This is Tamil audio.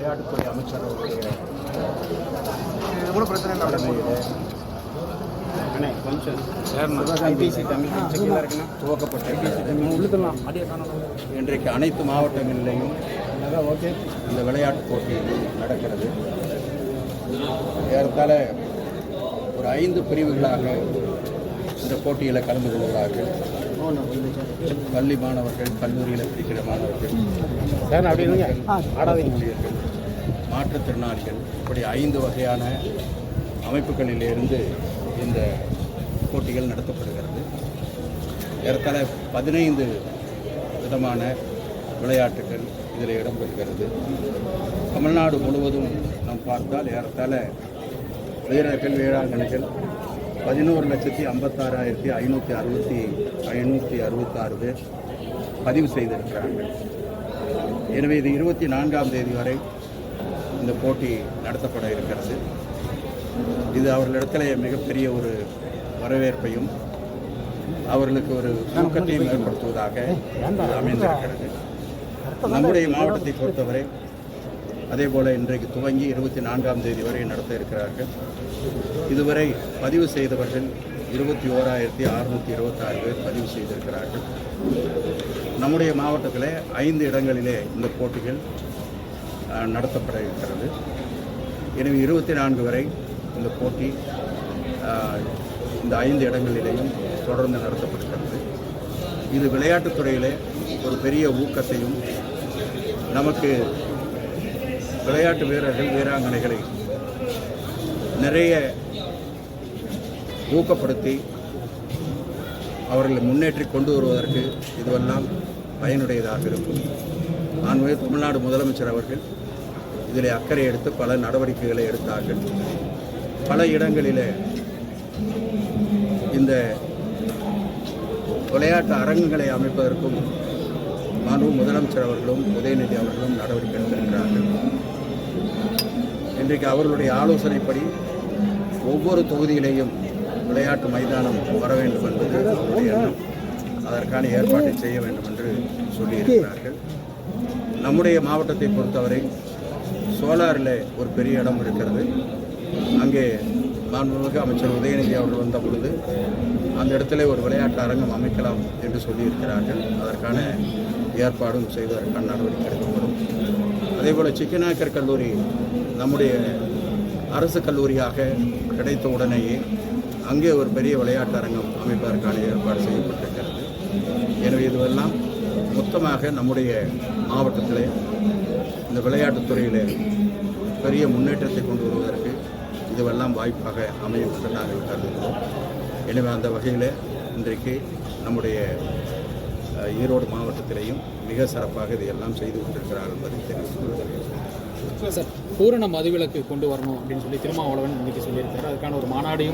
விளையாட்டுத்துறை அமைச்சர் கூட பிரச்சனை துவக்கப்பட்ட இன்றைக்கு அனைத்து மாவட்டங்களிலேயும் இந்த விளையாட்டுப் போட்டி நடக்கிறது. ஏறத்தாழ ஒரு 5 பிரிவுகளாக இந்த போட்டியில் கலந்து கொள்கிறார்கள். பள்ளி மாணவர்கள், கல்லூரியில் படிக்கிற மாணவர்கள், ஊழியர்கள், மாற்றுத்திறனாளிகள், இப்படி 5 வகையான அமைப்புகளிலிருந்து இந்த போட்டிகள் நடத்தப்படுகிறது. ஏறத்தாழ 15 விதமான விளையாட்டுகள் இதில் இடம்பெறுகிறது. தமிழ்நாடு முழுவதும் நாம் பார்த்தால் ஏறத்தாழ வீரர்கள், வீராங்கனைகள் 11,56,566 பேர் பதிவு செய்திருக்கிறார்கள். எனவே இது 24ஆம் தேதி வரை இந்த போட்டி நடத்தப்பட இருக்கிறது. இது அவர்களிடத்தில் மிகப்பெரிய ஒரு வரவேற்பையும் அவர்களுக்கு ஒரு ஊக்கத்தையும் ஏற்படுத்துவதாக அமைந்திருக்கிறது. நம்முடைய மாவட்டத்தை பொறுத்தவரை அதேபோல் இன்றைக்கு துவங்கி 24ஆம் தேதி வரை நடத்த இருக்கிறார்கள். இதுவரை பதிவு செய்தவர்கள் 21,626 பேர் பதிவு செய்திருக்கிறார்கள். நம்முடைய மாவட்டத்தில் 5 இடங்களிலே இந்த போட்டிகள் நடத்தப்பட இருக்கிறது. எனவே 24 வரை இந்த போட்டி இந்த 5 இடங்களிலேயும் தொடர்ந்து நடத்தப்படுகிறது. இது விளையாட்டுத்துறையிலே ஒரு பெரிய ஊக்கத்தையும் நமக்கு விளையாட்டு வீரர்கள், வீராங்கனைகளை நிறைய ஊக்கப்படுத்தி அவர்களை முன்னேற்றி கொண்டு வருவதற்கு இதுவெல்லாம் பயனுடையதாக இருக்கும். ஆன்மீக தமிழ்நாடு முதலமைச்சர் அவர்கள் இதில் அக்கறை எடுத்து பல நடவடிக்கைகளை எடுத்தார்கள். பல இடங்களிலே இந்த விளையாட்டு அரங்குகளை அமைப்பதற்கும் மாண்பு முதலமைச்சர் அவர்களும் உதயநிதி அவர்களும் நடவடிக்கை எடுத்திருக்கிறார்கள். இன்றைக்கு அவர்களுடைய ஆலோசனைப்படி ஒவ்வொரு தொகுதியிலேயும் விளையாட்டு மைதானம் வர வேண்டும் என்பது அவருடைய எண்ணம். அதற்கான ஏற்பாட்டை செய்ய வேண்டும் என்று சொல்லியிருக்கிறார்கள். நம்முடைய மாவட்டத்தை பொறுத்தவரை சோலாரில் ஒரு பெரிய இடம் இருக்கிறது. அங்கே மாண்புமிகு அமைச்சர் உதயநிதி அவர்கள் வந்த பொழுது அந்த இடத்துல ஒரு விளையாட்டு அரங்கம் அமைக்கலாம் என்று சொல்லியிருக்கிறார்கள். அதற்கான ஏற்பாடும் செய்வதற்கான நடவடிக்கை எடுக்கப்படும். அதேபோல் சிக்கநாயக்கர் கல்லூரி நம்முடைய அரசு கல்லூரியாக கிடைத்த உடனேயே அங்கே ஒரு பெரிய விளையாட்டு அரங்கம் அமைப்பதற்கான ஏற்பாடு செய்யப்பட்டிருக்கிறது. எனவே இதுவெல்லாம் மொத்தமாக நம்முடைய மாவட்டத்தில் இந்த விளையாட்டுத்துறையில் பெரிய முன்னேற்றத்தை கொண்டு வருவதற்கு இதுவெல்லாம் வாய்ப்பாக அமையும் என்று நாங்கள் கருதுகிறோம். எனவே அந்த வகையில் இன்றைக்கு நம்முடைய ஈரோடு மாவட்டத்திலேயும் மிக சிறப்பாக இதையெல்லாம் செய்து கொண்டிருக்கிறார்கள் என்பதை தெரிவித்துக் கொள்கிறேன். சார், பூரண மதுவிலக்கு கொண்டு வரணும் அப்படின்னு சொல்லி திருமாவளவன் இன்றைக்கி சொல்லியிருக்காரு. அதுக்கான ஒரு மாநாடையும்